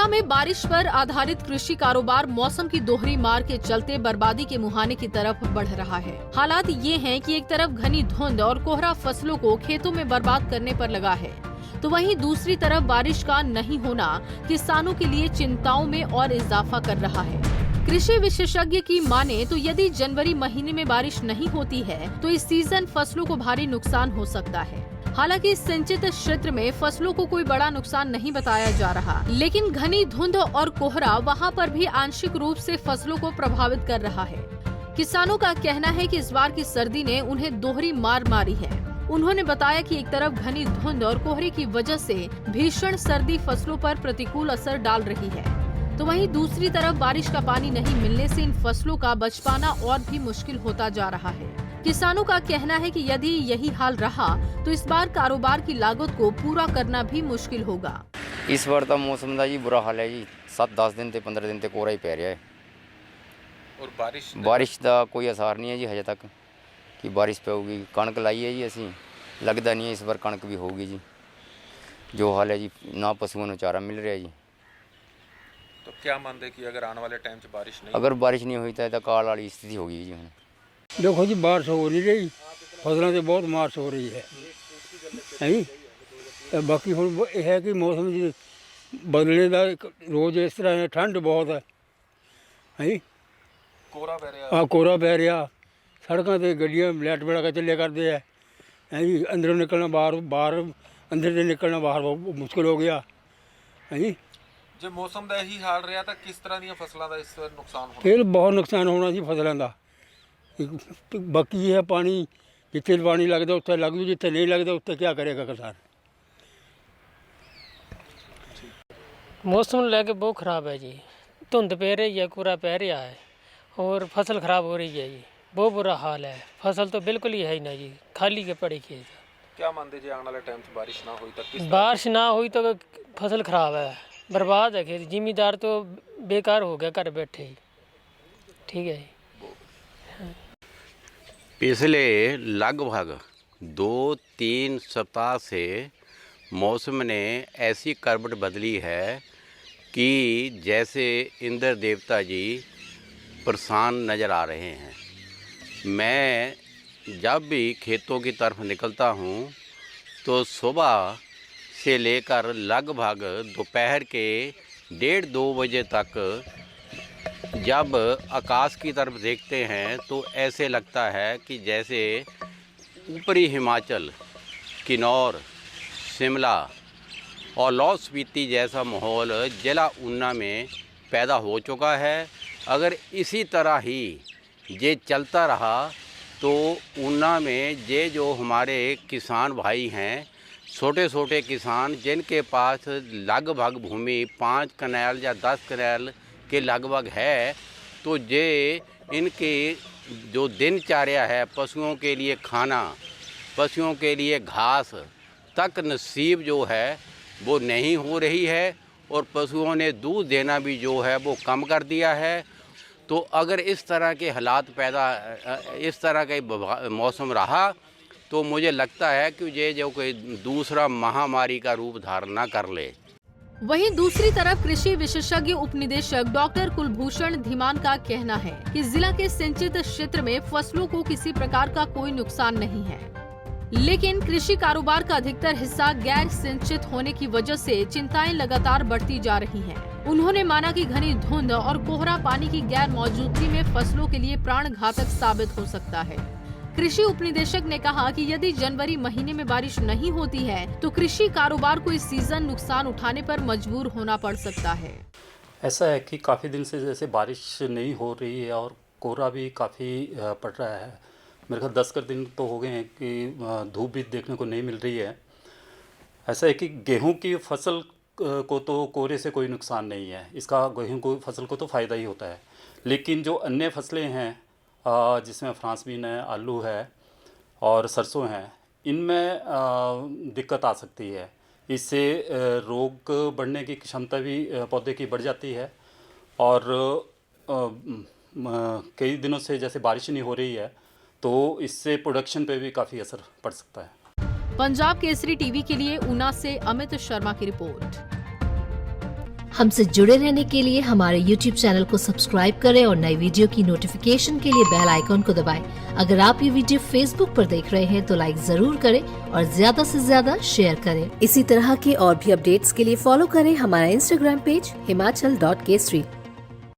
ऊना में बारिश पर आधारित कृषि कारोबार मौसम की दोहरी मार के चलते बर्बादी के मुहाने की तरफ बढ़ रहा है। हालात ये हैं कि एक तरफ घनी धुंध और कोहरा फसलों को खेतों में बर्बाद करने पर लगा है, तो वहीं दूसरी तरफ बारिश का नहीं होना किसानों के लिए चिंताओं में और इजाफा कर रहा है। कृषि विशेषज्ञ की माने तो यदि जनवरी महीने में बारिश नहीं होती है तो इस सीजन फसलों को भारी नुकसान हो सकता है। हालांकि इस सिंचित क्षेत्र में फसलों को कोई बड़ा नुकसान नहीं बताया जा रहा, लेकिन घनी धुंध और कोहरा वहां पर भी आंशिक रूप से फसलों को प्रभावित कर रहा है। किसानों का कहना है कि इस बार की सर्दी ने उन्हें दोहरी मार मारी है। उन्होंने बताया कि एक तरफ घनी धुंध और कोहरे की वजह से भीषण सर्दी फसलों पर प्रतिकूल असर डाल रही है, तो वहीं दूसरी तरफ बारिश का पानी नहीं मिलने से इन फसलों का बच पाना और भी मुश्किल होता जा रहा है। किसानों का कहना है कि यदि यही हाल रहा तो इस बार कारोबार की लागत को पूरा करना भी मुश्किल होगा। इस बार तो मौसम का जी बुरा हाल है जी। 7-10 दिन से 15 दिन से कोहरा ही पै रहा है और बारिश का कोई आसार नहीं है जी हजे तक कि बारिश पेगी। कणक लाई है जी, असी लगता नहीं है इस बार कणक भी होगी जी। जो हाल है जी, ना पशुओं को चारा मिल रहा है जी। तो क्या मानते कि अगर आने वाले टाइम से बारिश नहीं हुई तो काल वाली स्थिति होगी जी। हम देखो जी, बारिश हो नहीं रही, फसलों से बहुत मार हो रही है जी। बाकी हुण यह है कि मौसम जी बदलने का रोज़ इस तरह है, ठंड बहुत है कोहरा पै रहा, सड़कों से गड्डियां लाइट बड़ा के चलिया करते हैं जी। अंदरों निकलना बाहर अंदर से निकलना बाहर बहुत मुश्किल हो गया है जी। जो मौसम का यही हाल रहा तो किस तरह दी फसलों का इस नुकसान होना? फिर बहुत नुकसान होना जी फसलों का। बाकी ये है पानी, जिथे पानी लगता उत्थे लग जू, जिथे नहीं लगता उत्थे क्या करेगा किसान। मौसम लैके बहुत ख़राब है जी। धुंध पै रही है, कोहरा पै रहा है और फसल ख़राब हो रही है जी। बहुत बुरा हाल है, फसल तो बिल्कुल ही है ही ना जी, खाली के पड़े खेत। क्या मानते जी आने वाले टाइम से बारिश ना हुई तो बारिश ना हुई तो फसल ख़राब है, बर्बाद है खेत। जिम्मेदार तो बेकार हो गया घर बैठे ही। ठीक है जी। पिछले लगभग 2-3 सप्ताह से मौसम ने ऐसी करवट बदली है कि जैसे इंद्र देवता जी परेशान नज़र आ रहे हैं। मैं जब भी खेतों की तरफ निकलता हूँ तो सुबह से लेकर लगभग दोपहर के 1:30-2 बजे तक जब आकाश की तरफ देखते हैं तो ऐसे लगता है कि जैसे ऊपरी हिमाचल, किन्नौर, शिमला और लाहौल स्पीति जैसा माहौल जिला ऊना में पैदा हो चुका है। अगर इसी तरह ही ये चलता रहा तो ऊना में ये जो हमारे किसान भाई हैं, छोटे छोटे किसान जिनके पास लगभग भूमि 5 कनाल या 10 कनाल के लगभग है, तो ये इनके जो दिनचर्या है, पशुओं के लिए खाना, पशुओं के लिए घास तक नसीब जो है वो नहीं हो रही है और पशुओं ने दूध देना भी जो है वो कम कर दिया है। तो अगर इस तरह के हालात इस तरह का मौसम रहा तो मुझे लगता है कि ये जो कोई दूसरा महामारी का रूप धारण कर ले। वहीं दूसरी तरफ कृषि विशेषज्ञ उपनिदेशक डॉक्टर कुलभूषण धीमान का कहना है कि जिला के सिंचित क्षेत्र में फसलों को किसी प्रकार का कोई नुकसान नहीं है, लेकिन कृषि कारोबार का अधिकतर हिस्सा गैर सिंचित होने की वजह से चिंताएं लगातार बढ़ती जा रही हैं। उन्होंने माना कि घनी धुंध और कोहरा पानी की गैर मौजूदगी में फसलों के लिए प्राण घातक साबित हो सकता है। कृषि उपनिदेशक ने कहा कि यदि जनवरी महीने में बारिश नहीं होती है तो कृषि कारोबार को इस सीजन नुकसान उठाने पर मजबूर होना पड़ सकता है। ऐसा है कि काफ़ी दिन से जैसे बारिश नहीं हो रही है और कोहरा भी काफ़ी पड़ रहा है। मेरे ख्याल 10 दिन तो हो गए हैं कि धूप भी देखने को नहीं मिल रही है। ऐसा है कि गेहूं की फसल को तो कोहरे से कोई नुकसान नहीं है, इसका गेहूं को फसल को तो फ़ायदा ही होता है, लेकिन जो अन्य फसलें हैं जिसमें फ्रांस बीन है, आलू है और सरसों है, इनमें दिक्कत आ सकती है। इससे रोग बढ़ने की क्षमता भी पौधे की बढ़ जाती है और कई दिनों से जैसे बारिश नहीं हो रही है तो इससे प्रोडक्शन पे भी काफ़ी असर पड़ सकता है। पंजाब केसरी टीवी के लिए ऊना से अमित शर्मा की रिपोर्ट। हमसे जुड़े रहने के लिए हमारे YouTube चैनल को सब्सक्राइब करें और नई वीडियो की नोटिफिकेशन के लिए बेल आइकॉन को दबाएं। अगर आप ये वीडियो Facebook पर देख रहे हैं तो लाइक जरूर करें और ज्यादा से ज्यादा शेयर करें। इसी तरह के और भी अपडेट्स के लिए फॉलो करें हमारा Instagram पेज himachal.kesri।